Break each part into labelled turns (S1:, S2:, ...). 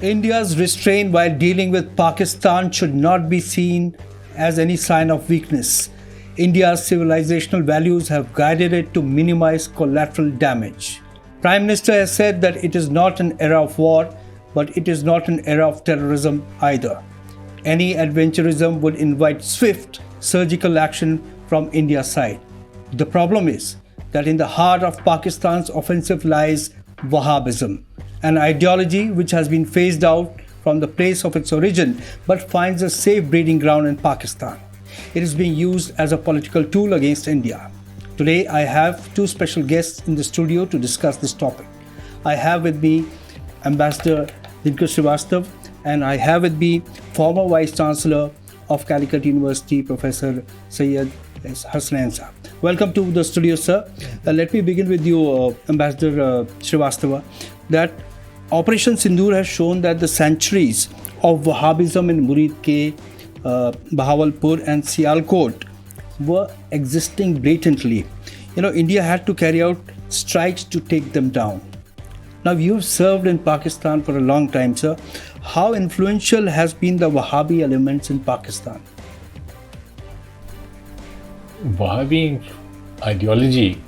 S1: India's restraint while dealing with Pakistan should not be seen as any sign of weakness. India's civilizational values have guided it to minimize collateral damage. Prime Minister has said that it is not an era of war, but it is not an era of terrorism either. Any adventurism would invite swift surgical action from India's side. The problem is that in the heart of Pakistan's offensive lies Wahhabism, an ideology which has been phased out from the place of its origin but finds a safe breeding ground in Pakistan. It is being used as a political tool against India. Today, I have two special guests in the studio to discuss this topic. I have with me Ambassador Dinkar Srivastav, and I have with me former Vice Chancellor of Calicut University, Professor Syed Hasnain Saab. Welcome to the studio, sir. Let me begin with you, Ambassador Srivastava, that Operation Sindoor has shown that the centuries of Wahhabism in Murid Ke, Bahawalpur and Sialkot were existing blatantly. India had to carry out strikes to take them down. Now, you've served in Pakistan for a long time, sir. How influential has been the Wahhabi elements in Pakistan?
S2: Wahhabi ideology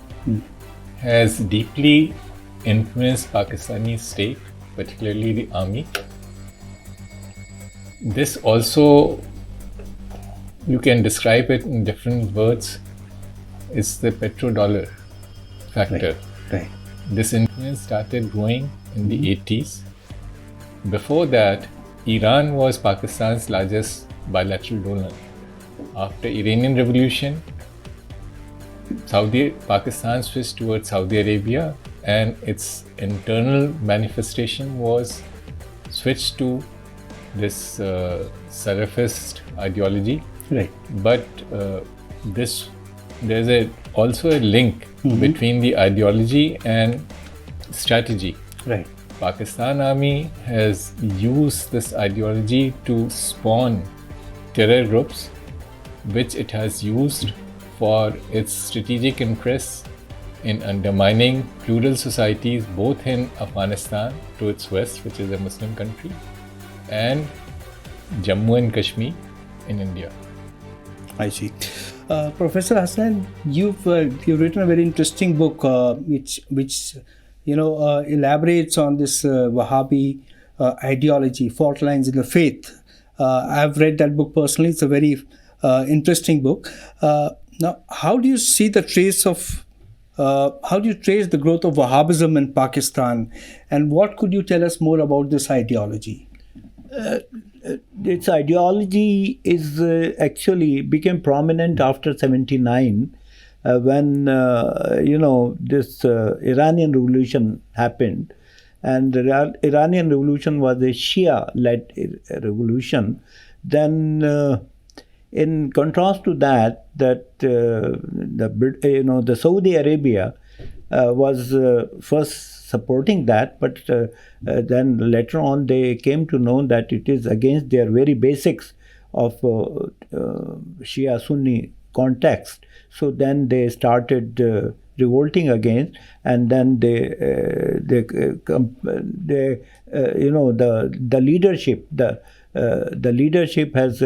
S2: has deeply influenced Pakistani state, particularly the army. This also, you can describe it in different words, is the petrodollar factor.
S1: Right.
S2: This influence started growing in the 80s. Before that, Iran was Pakistan's largest bilateral donor. After Iranian Revolution, Pakistan switched towards Saudi Arabia, and its internal manifestation was switched to this Salafist ideology.
S1: Right.
S2: But there's also a link between the ideology and strategy.
S1: Right.
S2: Pakistan Army has used this ideology to spawn terror groups, which it has used for its strategic interests in undermining plural societies both in Afghanistan to its west, which is a Muslim country, and Jammu and Kashmir in India.
S1: I see. Professor Hassan, you've written a very interesting book which elaborates on this Wahhabi ideology, fault lines in the faith. I've read that book personally. It's a very interesting book. Now, how do you see the trace of how do you trace the growth of Wahhabism in Pakistan, and what could you tell us more about this ideology?
S3: Its ideology is actually became prominent after 79 when this Iranian revolution happened, and the Iranian revolution was a Shia-led revolution. Then, in contrast to that, the Saudi Arabia was first supporting that, but then later on they came to know that it is against their very basics of Shia-Sunni context. So then they started revolting against, and then the leadership has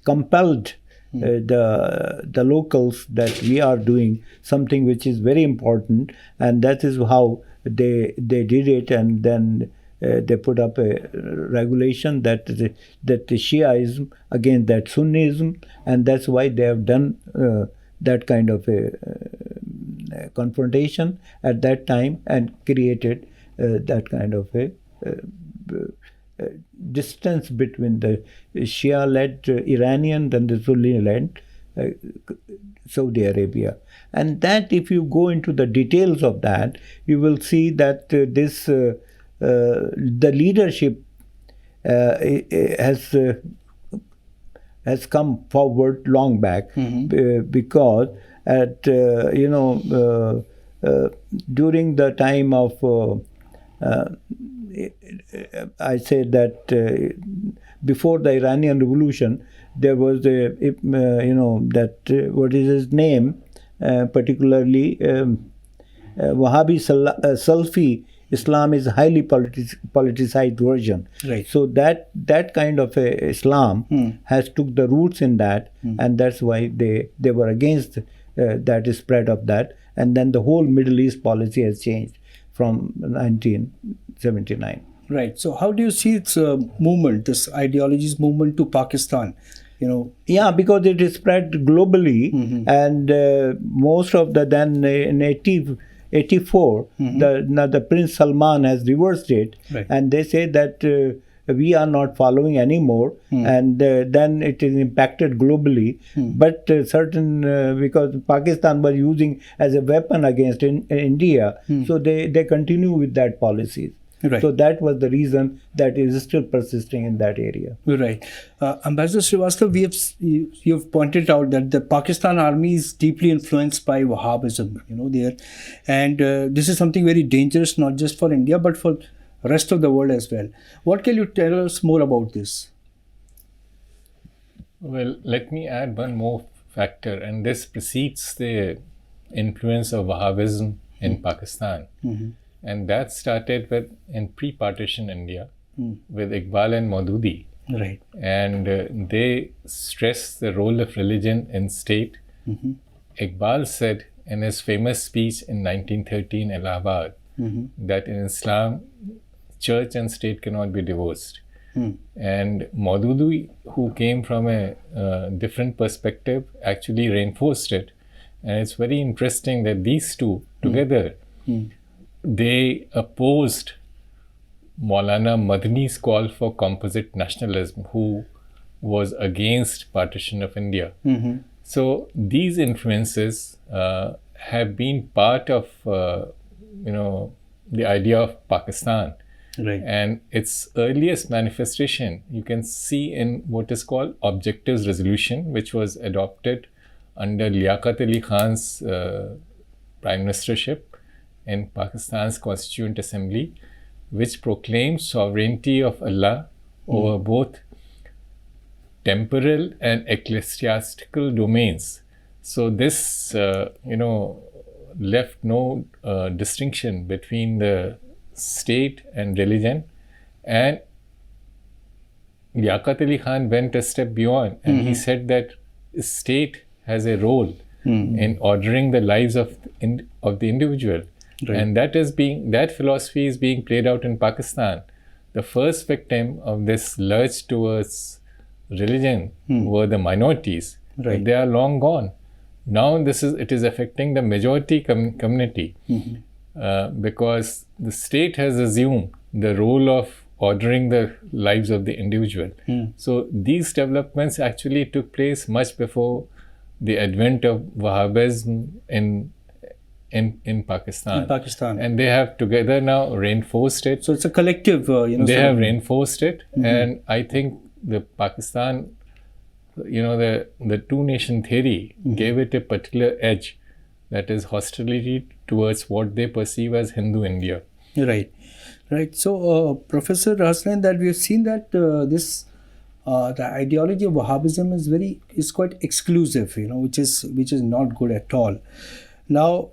S3: compelled the locals that we are doing something which is very important, and that is how they did it. And then they put up a regulation that the Shiaism against that Sunnism, and that's why they have done that kind of a confrontation at that time and created that kind of a distance between the Shia-led Iranian and the Sunni-led Saudi Arabia. And that, if you go into the details of that, you will see that the leadership has come forward long back, because at during the time of I say that before the Iranian Revolution, there was what is his name, particularly Wahhabi Salafi Islam is a highly politicized version.
S1: Right.
S3: So that kind of a Islam has took the roots in that, and that's why they were against that spread of that. And then the whole Middle East policy has changed from 1979.
S1: Right. So how do you see its movement, this ideology's movement to Pakistan?
S3: Yeah, because it is spread globally, and most of the then in 84, the Prince Salman has reversed it,
S1: Right.
S3: and they say that we are not following anymore, and then it is impacted globally. But certain because Pakistan was using as a weapon against India, so they continue with that policies.
S1: Right.
S3: So that was the reason that is still persisting in that area.
S1: Right. Ambassador Srivastav, you've pointed out that the Pakistan army is deeply influenced by Wahhabism, there. And this is something very dangerous, not just for India, but for rest of the world as well. What can you tell us more about this?
S2: Well, let me add one more factor, and this precedes the influence of Wahhabism in Pakistan. And that started in pre-partition India with Iqbal and Maududi.
S1: Right.
S2: And they stress the role of religion in state. Iqbal said in his famous speech in 1913 in Allahabad that in Islam, church and state cannot be divorced. And Maududi, who came from a different perspective, actually reinforced it. And it's very interesting that these two together, they opposed Maulana Madani's call for composite nationalism, who was against partition of India. So these influences have been part of the idea of Pakistan.
S1: Right.
S2: And its earliest manifestation you can see in what is called Objectives Resolution, which was adopted under Liaquat Ali Khan's prime ministership in Pakistan's Constituent Assembly, which proclaimed sovereignty of Allah over both temporal and ecclesiastical domains. So this, left no distinction between the state and religion. And Liaquat Ali Khan went a step beyond, and he said that state has a role in ordering the lives of the individual. Right. And that philosophy is being played out in Pakistan. The first victim of this lurch towards religion were the minorities.
S1: Right.
S2: But they are long gone. Now it is affecting the majority community because the state has assumed the role of ordering the lives of the individual. So these developments actually took place much before the advent of Wahhabism in Pakistan.
S1: In Pakistan.
S2: And they have together now reinforced it.
S1: So it's a collective,
S2: They have reinforced it. And I think the Pakistan, the two-nation theory gave it a particular edge, that is hostility towards what they perceive as Hindu India.
S1: Right. So, Professor Hasnain, that we have seen that the ideology of Wahhabism is quite exclusive, which is not good at all. Now,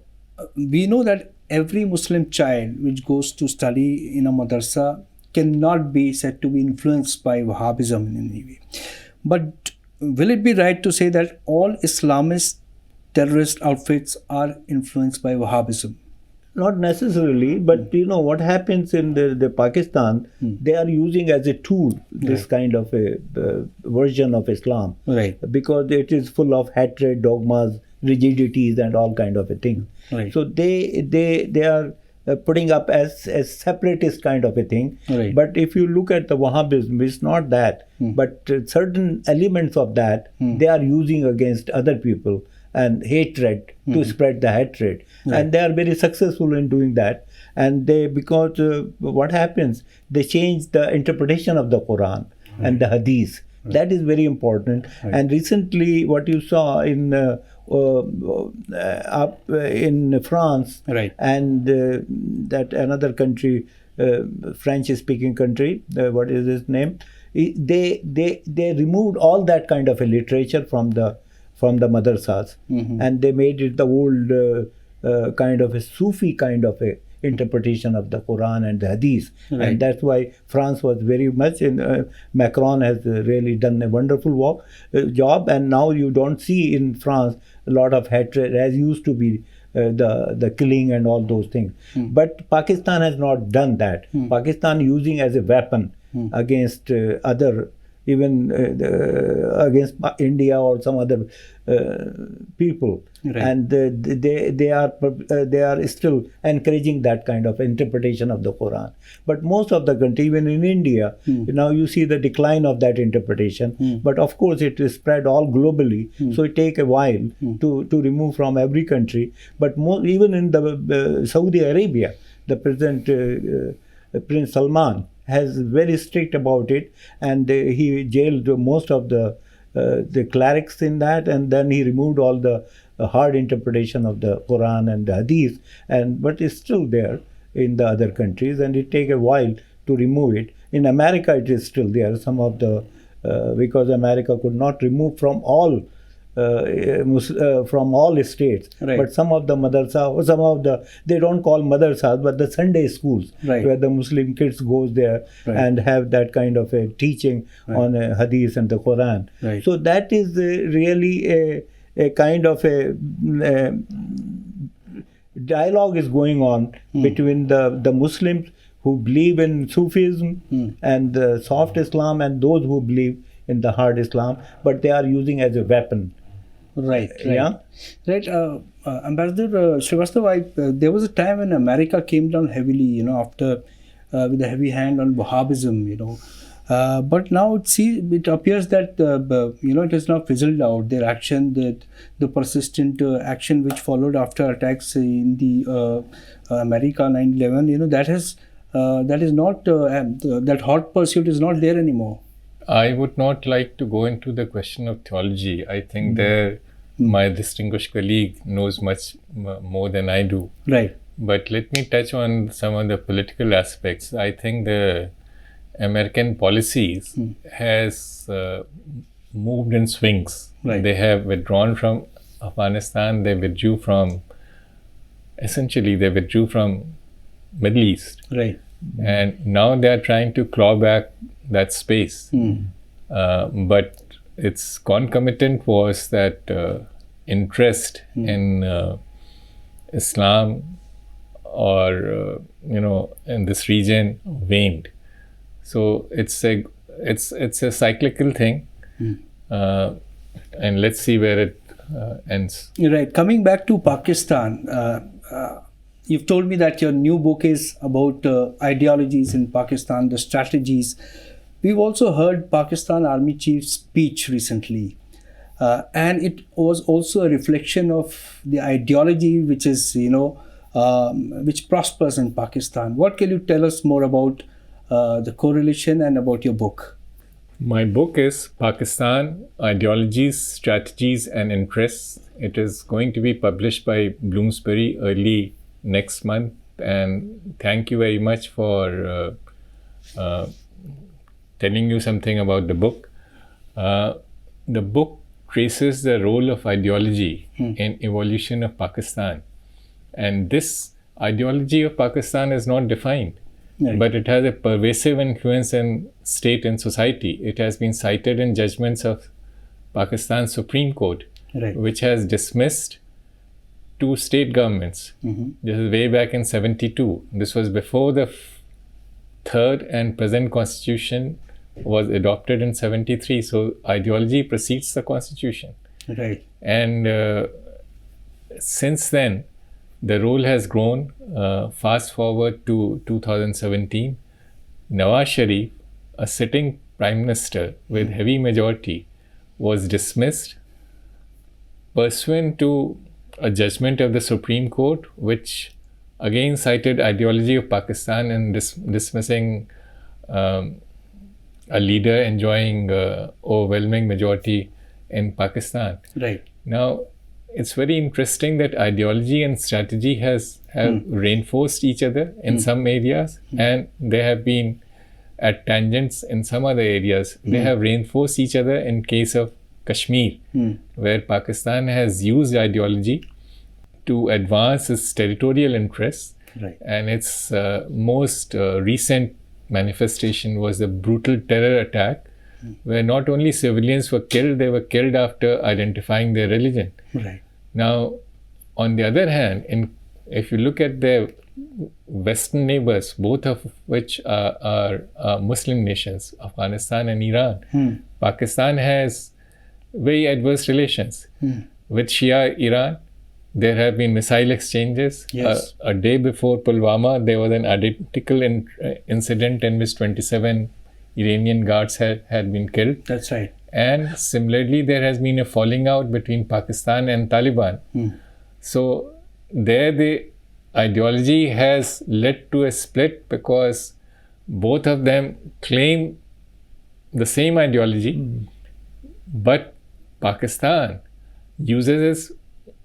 S1: we know that every Muslim child which goes to study in a madrasa cannot be said to be influenced by Wahhabism in any way. But will it be right to say that all Islamist terrorist outfits are influenced by Wahhabism?
S3: Not necessarily, but what happens in the Pakistan, they are using as a tool this kind of a version of Islam,
S1: right?
S3: Because it is full of hatred, dogmas, rigidities, and all kind of a thing.
S1: Right.
S3: So they are putting up as separatist kind of a thing.
S1: Right.
S3: But if you look at the Wahhabism, it's not that, but certain elements of that they are using against other people and hatred to spread the hatred. Right. And they are very successful in doing that. And because what happens, they change the interpretation of the Quran and the Hadith. Right. That is very important. Right. And recently, what you saw in France,
S1: right,
S3: and that another country, French-speaking country, what is his name? They removed all that kind of a literature from the madrasas, and they made it the old kind of a Sufi kind of a interpretation of the Quran and the Hadith.
S1: Right.
S3: And that's why France was very much in. Macron has really done a wonderful job, and now you don't see in France a lot of hatred as used to be. The killing and all those things. But Pakistan has not done that. Pakistan using as a weapon against other, even against India or some other people.
S1: Right.
S3: And they are still encouraging that kind of interpretation of the Quran. But most of the country, even in India, now you see the decline of that interpretation. But of course it is spread all globally, so it take a while to remove from every country. But even in the Saudi Arabia, the President Prince Salman has very strict about it, and he jailed most of the clerics in that, and then he removed all the hard interpretation of the Quran and the Hadith, but it's still there in the other countries, and it take a while to remove it. In America, it is still there. Some of the because America could not remove from all states,
S1: Right.
S3: but some of the madrasa, they don't call madrasas, but the Sunday schools,
S1: Right.
S3: where the Muslim kids goes there
S1: Right.
S3: and have that kind of a teaching on Hadith and the Quran.
S1: Right.
S3: So that is really a kind of a dialogue is going on between the Muslims who believe in Sufism and the soft Islam, and those who believe in the hard Islam, but they are using as a weapon.
S1: Right.
S3: Yeah.
S1: Right. Ambassador Srivastava, there was a time when America came down heavily, after with a heavy hand on Wahhabism, but now it appears that it has now fizzled out. Their action, the persistent action which followed after attacks in the America 9/11, that is not that hot pursuit is not there anymore.
S2: I would not like to go into the question of theology. I think my distinguished colleague knows much more than I do.
S1: Right.
S2: But let me touch on some of the political aspects. I think the American policies has moved in swings.
S1: Right.
S2: They have withdrawn from Afghanistan. They withdrew from Middle East.
S1: Right.
S2: And now they are trying to claw back that space. But its concomitant was that interest in Islam or in this region waned. So it's a cyclical thing, and let's see where it ends.
S1: Right. Coming back to Pakistan, you've told me that your new book is about ideologies in Pakistan, the strategies. We've also heard Pakistan Army Chief's speech recently, and it was also a reflection of the ideology which is, which prospers in Pakistan. What can you tell us more about the correlation and about your book?
S2: My book is Pakistan Ideologies, Strategies and Interests. It is going to be published by Bloomsbury early next month, and thank you very much for telling you something about the book. The book traces the role of ideology in evolution of Pakistan, and this ideology of Pakistan is not defined.
S1: Right.
S2: But it has a pervasive influence in state and society. It has been cited in judgments of Pakistan's Supreme Court,
S1: Right.
S2: which has dismissed 2 state governments. This is way back in 1972. This was before the third and present constitution was adopted in 1973. So ideology precedes the constitution.
S1: Right.
S2: And since then, the role has grown. Fast forward to 2017, Nawaz Sharif, a sitting prime minister with heavy majority, was dismissed pursuant to a judgment of the Supreme Court, which again cited ideology of Pakistan and dismissing a leader enjoying overwhelming majority in Pakistan.
S1: Right.
S2: Now, it's very interesting that ideology and strategy have reinforced each other in some areas, and they have been at tangents in some other areas. They have reinforced each other in case of Kashmir, where Pakistan has used ideology to advance its territorial interests
S1: Right.
S2: And its most recent manifestation was the brutal terror attack, where not only civilians were killed, they were killed after identifying their religion.
S1: Right.
S2: Now, on the other hand, if you look at their Western neighbors, both of which are Muslim nations, Afghanistan and Iran, Pakistan has very adverse relations. With Shia Iran, there have been missile exchanges.
S1: Yes.
S2: A day before Pulwama, there was an identical incident in which 27 Iranian guards had been killed.
S1: That's right.
S2: And similarly, there has been a falling out between Pakistan and Taliban. So there the ideology has led to a split because both of them claim the same ideology, but Pakistan uses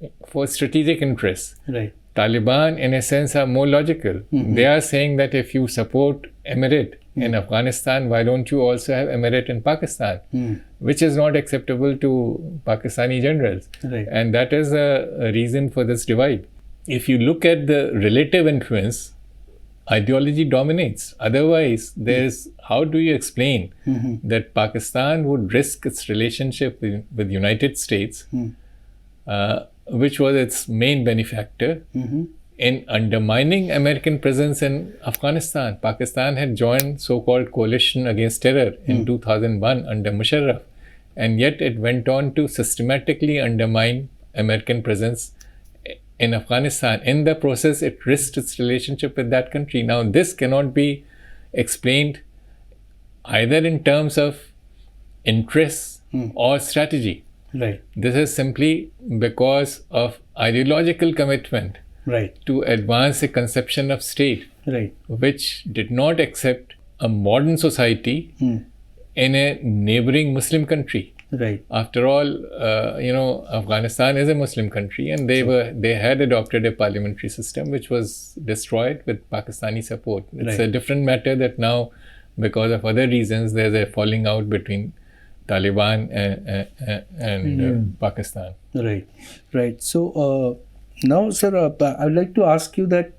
S2: it for strategic interests.
S1: Right.
S2: Taliban, in a sense, are more logical. They are saying that if you support Emirate in Afghanistan, why don't you also have Emirate in Pakistan? Which is not acceptable to Pakistani generals.
S1: Right.
S2: And that is a reason for this divide. If you look at the relative influence, ideology dominates. Otherwise, there's how do you explain that Pakistan would risk its relationship with United States, which was its main benefactor, in undermining American presence in Afghanistan? Pakistan had joined so-called coalition against terror in 2001 under Musharraf, and yet it went on to systematically undermine American presence in Afghanistan. In the process, it risked its relationship with that country. Now, this cannot be explained either in terms of interests or strategy.
S1: Right.
S2: This is simply because of ideological commitment
S1: Right.
S2: to advance a conception of state,
S1: Right.
S2: which did not accept a modern society in a neighboring Muslim country.
S1: Right.
S2: After all, Afghanistan is a Muslim country, and they had adopted a parliamentary system which was destroyed with Pakistani support. It's a different matter that now, because of other reasons, there's a falling out between Taliban and Pakistan.
S1: Right. Right. So now, sir, I would like to ask you that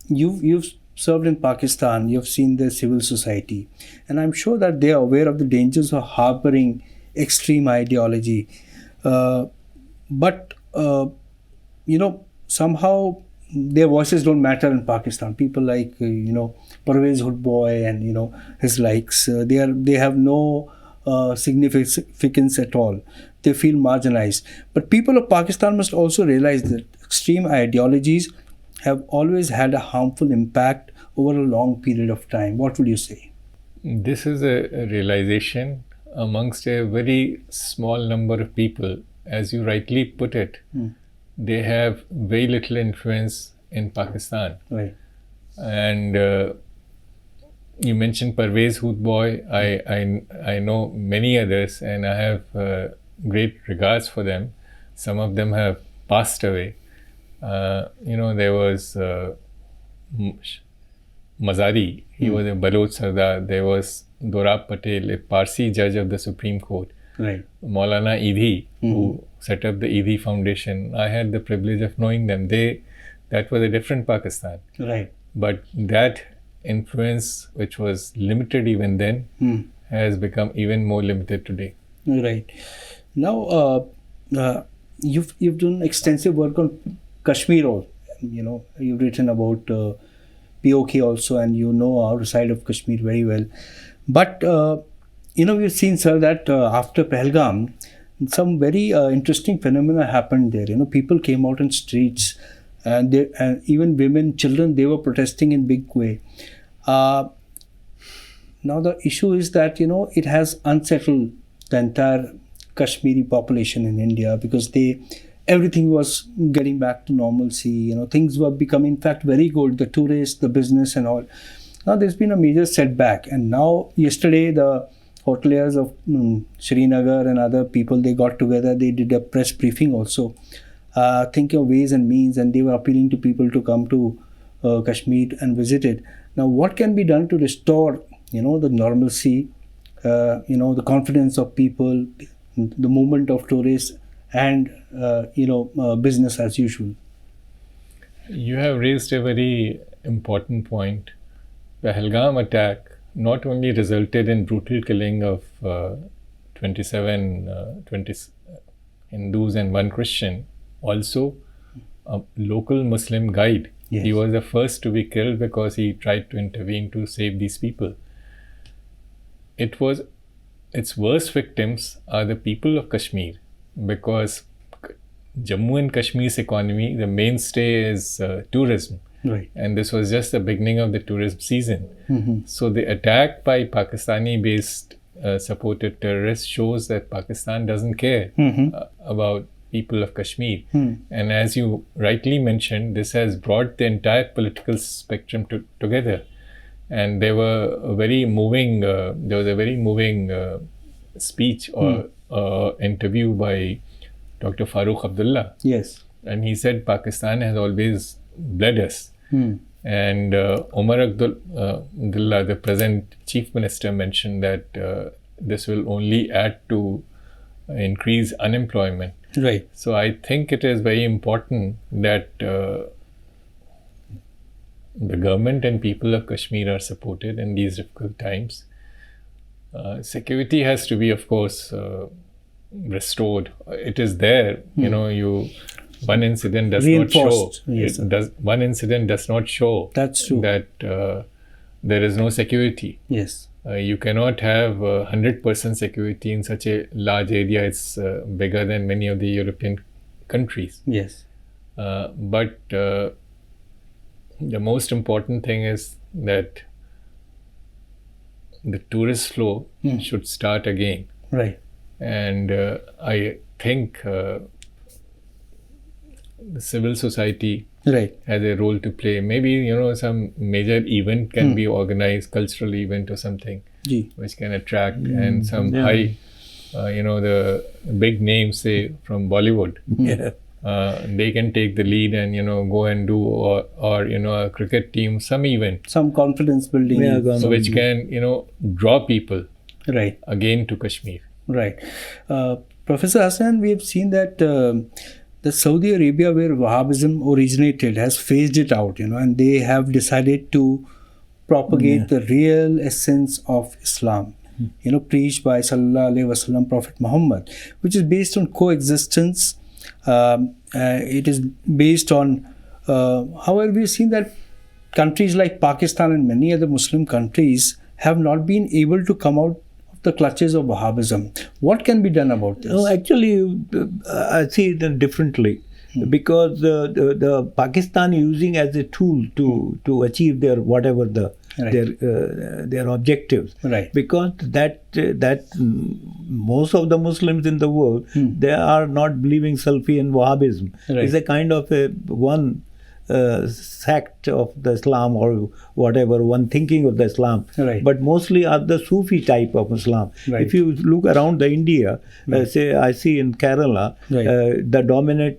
S1: you've served in Pakistan, you've seen the civil society, and I'm sure that they are aware of the dangers of harboring extreme ideology. But somehow their voices don't matter in Pakistan. People like Parvez Hoodboy and his likes, they have no significance at all. They feel marginalized. But people of Pakistan must also realize that extreme ideologies have always had a harmful impact over a long period of time. What would you say?
S2: This is a realization amongst a very small number of people. As you rightly put it, they have very little influence in Pakistan.
S1: Right.
S2: And you mentioned Parvez Hoodboy. I know many others, and I have great regards for them. Some of them have passed away. There was Mazari. He was a Baloch Sardar. There was Dorab Patel, a Parsi judge of the Supreme Court.
S1: Right.
S2: Maulana Eidhi, who set up the Eidhi Foundation. I had the privilege of knowing them. That was a different Pakistan.
S1: Right.
S2: But that influence, which was limited even then, has become even more limited today.
S1: Right. Now, you've done extensive work on Kashmir also. You've written about POK also, and our side of Kashmir very well. But we've seen, sir, that after Pahalgam, some very interesting phenomena happened there. People came out in streets, and even women, children, they were protesting in big way. Now the issue is that it has unsettled the entire Kashmiri population in India, because everything was getting back to normalcy. Things were becoming, in fact, very good. The tourists, the business, and all. Now there's been a major setback, and now yesterday the hoteliers of Srinagar and other people, they got together. They did a press briefing also, thinking of ways and means, and they were appealing to people to come to Kashmir and visit it. Now, what can be done to restore, the normalcy, the confidence of people, the movement of tourists, and business as usual?
S2: You have raised a very important point. The Pahalgam attack not only resulted in brutal killing of 20 Hindus and one Christian, also a local Muslim guide.
S1: Yes.
S2: He was the first to be killed because he tried to intervene to save these people. Its worst victims are the people of Kashmir, because Jammu and Kashmir's economy, the mainstay is tourism.
S1: Right.
S2: And this was just the beginning of the tourism season. So the attack by Pakistani-based supported terrorists shows that Pakistan doesn't care about people of Kashmir. And as you rightly mentioned, this has brought the entire political spectrum together. And there was a very moving speech or interview by Dr. Farooq Abdullah.
S1: Yes.
S2: And he said Pakistan has always bled us. And Omar Abdullah, the present chief minister, mentioned that this will only add to increase unemployment.
S1: Right.
S2: So I think it is very important that the government and people of Kashmir are supported in these difficult times. Security has to be, of course, restored. It is there. One incident does not show.
S1: Yes,
S2: one incident does not show
S1: that's true.
S2: that there is no security.
S1: Yes.
S2: You cannot have 100% security in such a large area. It's bigger than many of the European countries.
S1: Yes.
S2: But the most important thing is that the tourist flow should start again.
S1: Right.
S2: And I think the civil society has a role to play. Maybe, some major event can be organized, cultural event or something, which can attract, and some high, the big names, say, from Bollywood. They can take the lead and, go and do, or a cricket team, some event.
S1: Some confidence building.
S2: So which can, draw people again to Kashmir.
S1: Right. Professor Hassan, we have seen that the Saudi Arabia, where Wahhabism originated, has phased it out, and they have decided to propagate the real essence of Islam, preached by Sallallahu Alaihi Wasallam, Prophet Muhammad, which is based on coexistence. It is based on, however, we've seen that countries like Pakistan and many other Muslim countries have not been able to come out of the clutches of Wahhabism. What can be done about this?
S3: No, actually, I see it differently. Because the Pakistan using as a tool to achieve their whatever their objectives.
S1: Right.
S3: Because that most of the Muslims in the world, they are not believing Salafi and Wahhabism.
S1: Right.
S3: It's a kind of one sect of the Islam or whatever, one thinking of the Islam.
S1: Right.
S3: But mostly are the Sufi type of Islam.
S1: Right.
S3: If you look around the India, say I see in Kerala, the dominant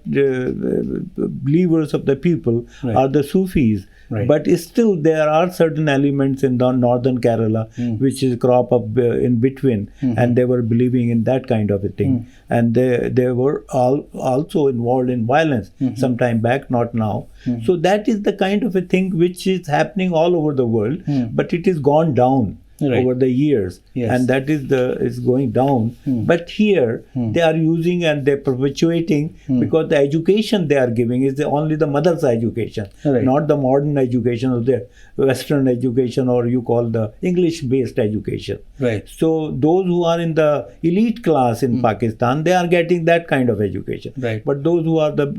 S3: believers of the people are the Sufis.
S1: Right.
S3: But still there are certain elements in the northern Kerala which is crop up in between, and they were believing in that kind of a thing. And they were also involved in violence some time back, not now. So that is the kind of a thing which is happening all over the world, but it is gone down. Over the years, and that is going down. But here they are using and they're perpetuating because the education they are giving is only the mother's education, not the modern education or the Western education, or you call the English-based education.
S1: Right.
S3: So those who are in the elite class in Pakistan, they are getting that kind of education.
S1: Right.
S3: But those who are the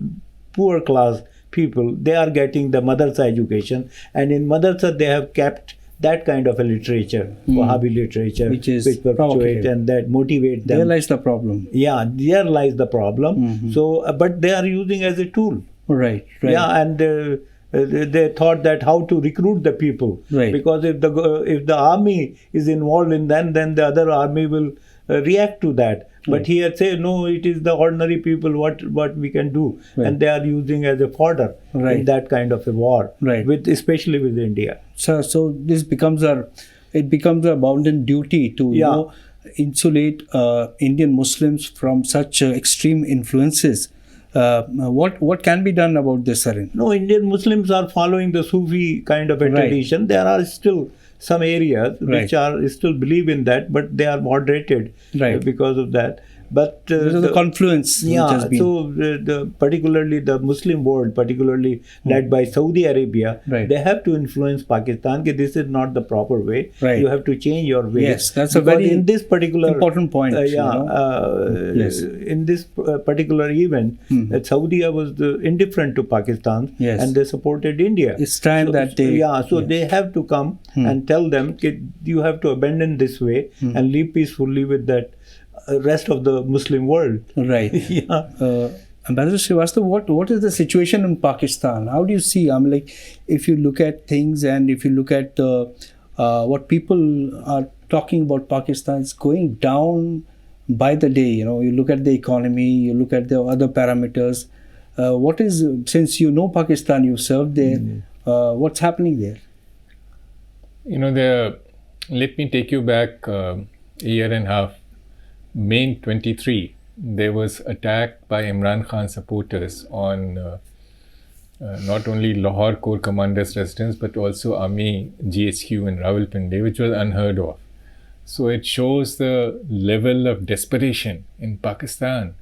S3: poor class people, they are getting the madrasa education, and in madrasa they have kept that kind of a literature, Wahhabi literature, which perpetuate and that motivate them.
S1: There lies the problem.
S3: Yeah, there lies the problem. So, but they are using as a tool.
S1: Right.
S3: Yeah, and they thought that how to recruit the people.
S1: Right.
S3: Because if the army is involved in that, then the other army will react to that. But here say, no, it is the ordinary people, what we can do. And they are using as a fodder in that kind of a war, especially with India.
S1: So this becomes a bounden duty to insulate Indian Muslims from such extreme influences What can be done about this, Arun?
S3: No, Indian Muslims are following the Sufi kind of a
S1: Right.
S3: tradition. There are still some areas which are still believe in that, but they are moderated
S1: Right.
S3: because of that. But
S1: This is the confluence which has been.
S3: so particularly the Muslim world, particularly led by Saudi Arabia,
S1: Right.
S3: they have to influence Pakistan. That this is not the proper way.
S1: Right.
S3: You have to change your way.
S1: Yes, that's a
S3: Because
S1: very
S3: in this particular
S1: important point, Yes.
S3: in this particular event, that Saudi was indifferent to Pakistan,
S1: Yes.
S3: and they supported India.
S1: It's time that they-
S3: they have to come and tell them that you have to abandon this way and live peacefully with that rest of the Muslim world.
S1: Right.
S3: Yeah.
S1: Ambassador Srivastava, what is the situation in Pakistan? How do you see? I mean, like, if you look at things and if you look at what people are talking about Pakistan, it's going down by the day. You know, you look at the economy, you look at the other parameters. What is, since you know Pakistan, you served there, what's happening there?
S2: You know, let me take you back a year and a half. May 23, there was attack by Imran Khan supporters on not only Lahore Corps Commander's residence, but also Army GHQ in Rawalpindi, which was unheard of. So it shows the level of desperation in Pakistan.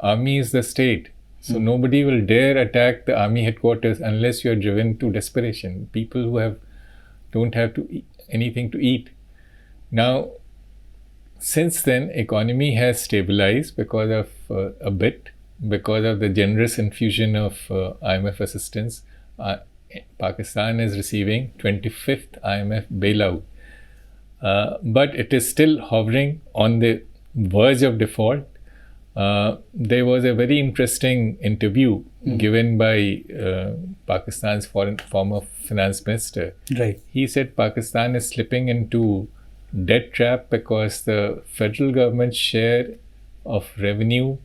S2: Army is the state. So nobody will dare attack the army headquarters unless you are driven to desperation. People who don't have to anything to eat. Now, since then, economy has stabilized because of because of the generous infusion of IMF assistance. Pakistan is receiving 25th IMF bailout, but it is still hovering on the verge of default. There was a very interesting interview given by Pakistan's former finance minister.
S1: Right.
S2: He said Pakistan is slipping into debt trap because the federal government's share of revenue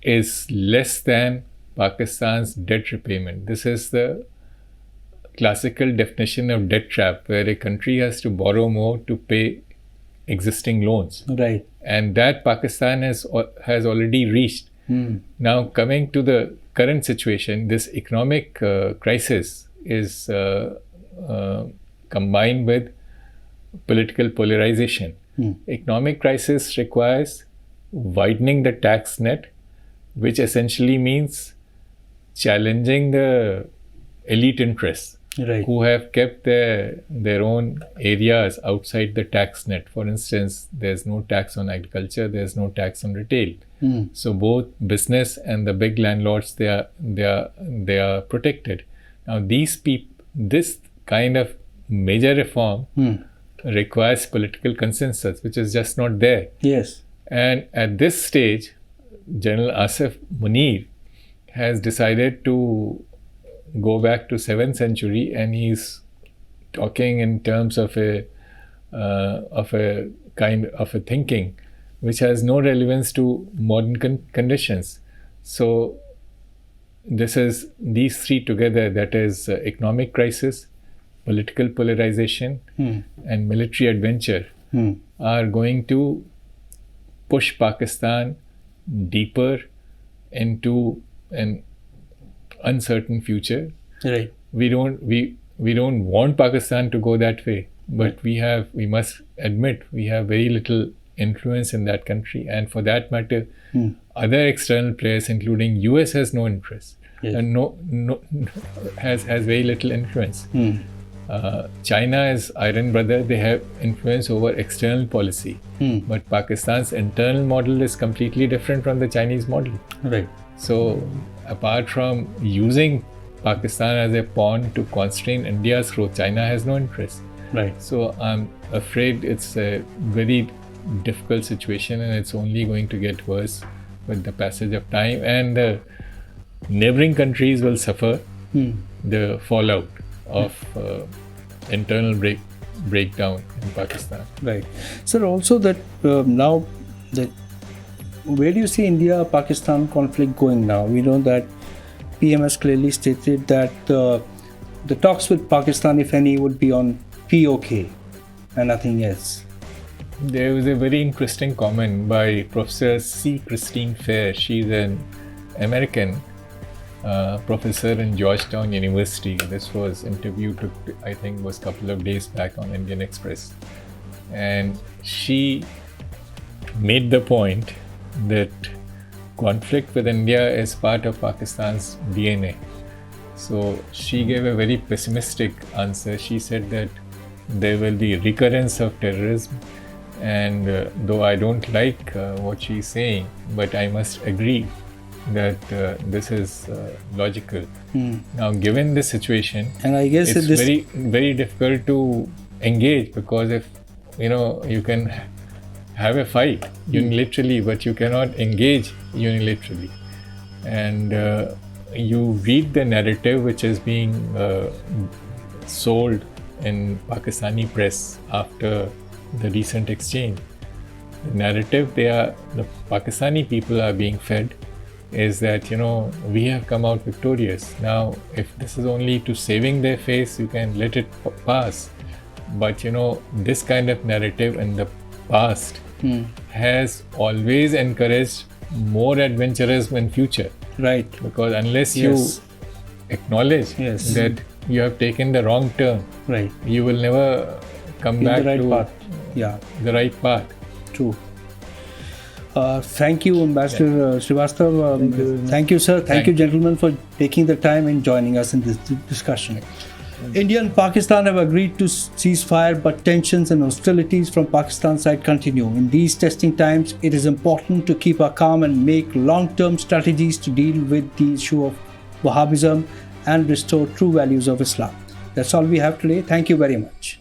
S2: is less than Pakistan's debt repayment. This is the classical definition of debt trap, where a country has to borrow more to pay existing loans.
S1: Right.
S2: And that Pakistan has already reached. Now, coming to the current situation, this economic crisis is combined with political polarization. Economic crisis requires widening the tax net, which essentially means challenging the elite interests,
S1: Right.
S2: who have kept their own areas outside the tax net. For instance, there's no tax on agriculture, there's no tax on retail. So both business and the big landlords, they are protected. Now this kind of major reform requires political consensus, which is just not there.
S1: Yes.
S2: And at this stage, General Asif Munir has decided to go back to 7th century, and he's talking in terms of a kind of a thinking which has no relevance to modern conditions. So this is these three together, that is economic crisis, political polarization, and military adventure, are going to push Pakistan deeper into an uncertain future.
S1: Right.
S2: We don't want Pakistan to go that way, but we must admit we have very little influence in that country, and for that matter, other external players, including US, has no interest.
S1: Yes.
S2: And has very little influence. China is iron brother; they have influence over external policy, but Pakistan's internal model is completely different from the Chinese model.
S1: Right.
S2: So, apart from using Pakistan as a pawn to constrain India's growth, China has no interest.
S1: Right.
S2: So, I'm afraid it's a very difficult situation, and it's only going to get worse with the passage of time, and the neighboring countries will suffer the fallout of internal breakdown in Pakistan.
S1: Right. Sir, also that now, where do you see India-Pakistan conflict going now? We know that PM has clearly stated that the talks with Pakistan, if any, would be on POK and nothing else.
S2: There was a very interesting comment by Professor C. Christine Fair. She's an American professor in Georgetown University. This was interview took, I think, was a couple of days back on Indian Express, and she made the point that conflict with India is part of Pakistan's DNA. So she gave a very pessimistic answer. She said that there will be recurrence of terrorism, and though I don't like what she's saying, but I must agree that this is logical. Now, given this situation,
S1: And I guess
S2: it's
S1: this
S2: very difficult to engage, because if you can have a fight unilaterally, but you cannot engage unilaterally. And you read the narrative which is being sold in Pakistani press after the recent exchange. The narrative the Pakistani people are being fed is that we have come out victorious. Now, if this is only to saving their face, you can let it pass. But this kind of narrative in the past has always encouraged more adventurism in future.
S1: right.
S2: Because unless
S1: Yes.
S2: you acknowledge
S1: Yes.
S2: that you have taken the wrong turn,
S1: Right.
S2: you will never come
S1: In
S2: back
S1: the right
S2: to
S1: path. Yeah.
S2: the right path.
S1: True. Thank you, Ambassador Srivastav. Thank you, sir. Thank you, gentlemen, for taking the time and joining us in this discussion. India and Pakistan have agreed to cease fire, but tensions and hostilities from Pakistan's side continue. In these testing times, it is important to keep our calm and make long-term strategies to deal with the issue of Wahhabism and restore true values of Islam. That's all we have today. Thank you very much.